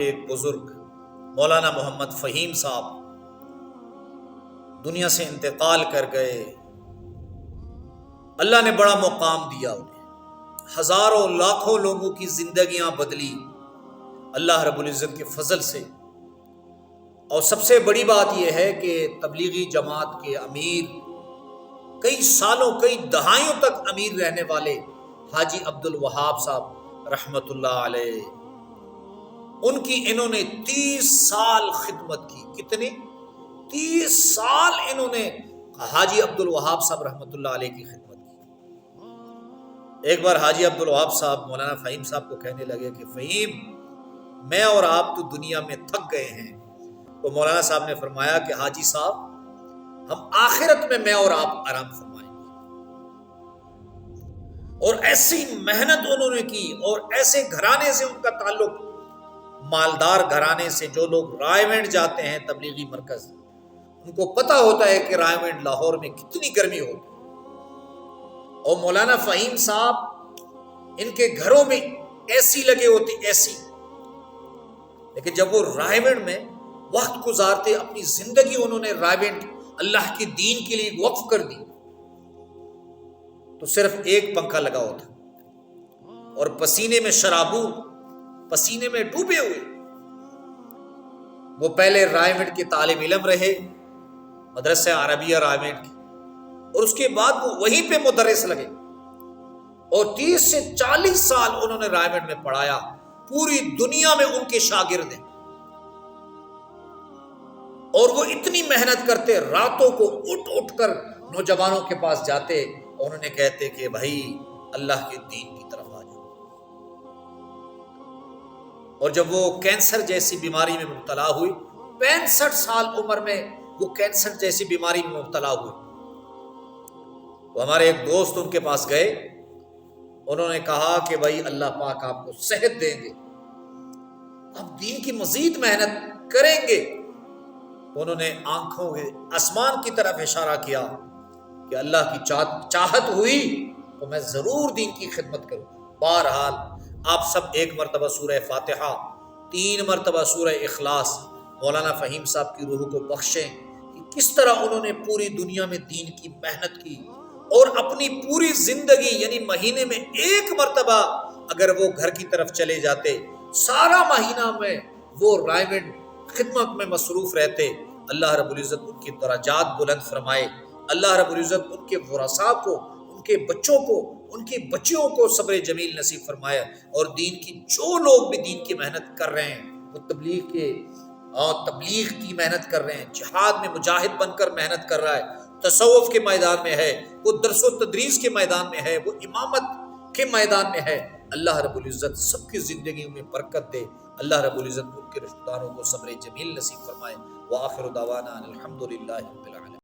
ایک بزرگ مولانا محمد فہیم صاحب دنیا سے انتقال کر گئے۔ اللہ نے بڑا مقام دیا انہیں، ہزاروں لاکھوں لوگوں کی زندگیاں بدلی اللہ رب العزت کے فضل سے۔ اور سب سے بڑی بات یہ ہے کہ تبلیغی جماعت کے امیر، کئی سالوں کئی دہائیوں تک امیر رہنے والے حاجی عبدالوہاب صاحب رحمت اللہ علیہ، ان کی انہوں نے 30 سال خدمت کی۔ کتنے؟ 30 سال انہوں نے حاجی عبدالوہاب صاحب رحمت اللہ علیہ کی خدمت کی۔ ایک بار حاجی عبدالوہاب صاحب مولانا فہیم صاحب کو کہنے لگے کہ فہیم، میں اور آپ تو دنیا میں تھک گئے ہیں۔ تو مولانا صاحب نے فرمایا کہ حاجی صاحب، ہم آخرت میں میں اور آپ آرام فرمائیں گے۔ اور ایسی محنت انہوں نے کی، اور ایسے گھرانے سے ان کا تعلق، مالدار گھرانے سے۔ جو لوگ رائے وینڈ جاتے ہیں تبلیغی مرکز، ان کو پتہ ہوتا ہے کہ رائے وینڈ لاہور میں کتنی گرمی ہوتی ہے۔ اور مولانا فہیم صاحب، ان کے گھروں میں اے سی لگے ہوتی، اے سی، لیکن جب وہ رائے وینڈ میں وقت گزارتے، اپنی زندگی انہوں نے رائے وینڈ اللہ کے دین کے لیے وقف کر دی، تو صرف ایک پنکھا لگا ہوتا، اور پسینے میں شرابور، پسینے میں ڈوبے ہوئے۔ وہ پہلے رائے وینڈ کے طالب علم رہے، مدرسہ عربیہ رائے وینڈ کے، اور اس کے بعد وہ وہیں پہ مدرس لگے، اور 30 سے 40 سال انہوں نے رائے وینڈ میں پڑھایا۔ پوری دنیا میں ان کے شاگرد ہیں، اور وہ اتنی محنت کرتے، راتوں کو اٹھ کر نوجوانوں کے پاس جاتے، اور انہوں نے کہتے کہ بھائی اللہ کے دین کی طرف آ جاؤ۔ اور جب وہ کینسر جیسی بیماری میں مبتلا ہوئی، 65 سال عمر میں وہ کینسر جیسی بیماری میں مبتلا ہوئی، تو ہمارے ایک دوست ان کے پاس گئے، انہوں نے کہا کہ بھائی اللہ پاک آپ کو صحت دیں گے، آپ دین کی مزید محنت کریں گے۔ انہوں نے آنکھوں کے آسمان کی طرف اشارہ کیا کہ اللہ کی چاہت ہوئی تو میں ضرور دین کی خدمت کروں۔ بہرحال آپ سب ایک مرتبہ سورہ فاتحہ، 3 مرتبہ سورہ اخلاص مولانا فہیم صاحب کی روح کو بخشیں کہ کس طرح انہوں نے پوری دنیا میں دین کی محنت کی، اور اپنی پوری زندگی، یعنی مہینے میں 1 مرتبہ اگر وہ گھر کی طرف چلے جاتے، سارا مہینہ میں وہ رائے وینڈ خدمت میں مصروف رہتے۔ اللہ رب العزت ان کی درجات بلند فرمائے، اللہ رب العزت ان کے ورثاء کو، ان کے بچوں کو، ان کی بچیوں کو صبر جمیل نصیب فرمائے۔ اور دین کی جو لوگ بھی دین کی محنت کر رہے ہیں، وہ تبلیغ کی محنت کر رہے ہیں، جہاد میں مجاہد بن کر محنت کر رہا ہے، تصوف کے میدان میں ہے، وہ درس و تدریس کے میدان میں ہے، وہ امامت کے میدان میں ہے، اللہ رب العزت سب کی زندگیوں میں برکت دے۔ اللہ رب العزت ان کے رشتہ داروں کو صبر جمیل نصیب فرمائے۔ وآخر دعوانا الحمدللہ رب العالمین۔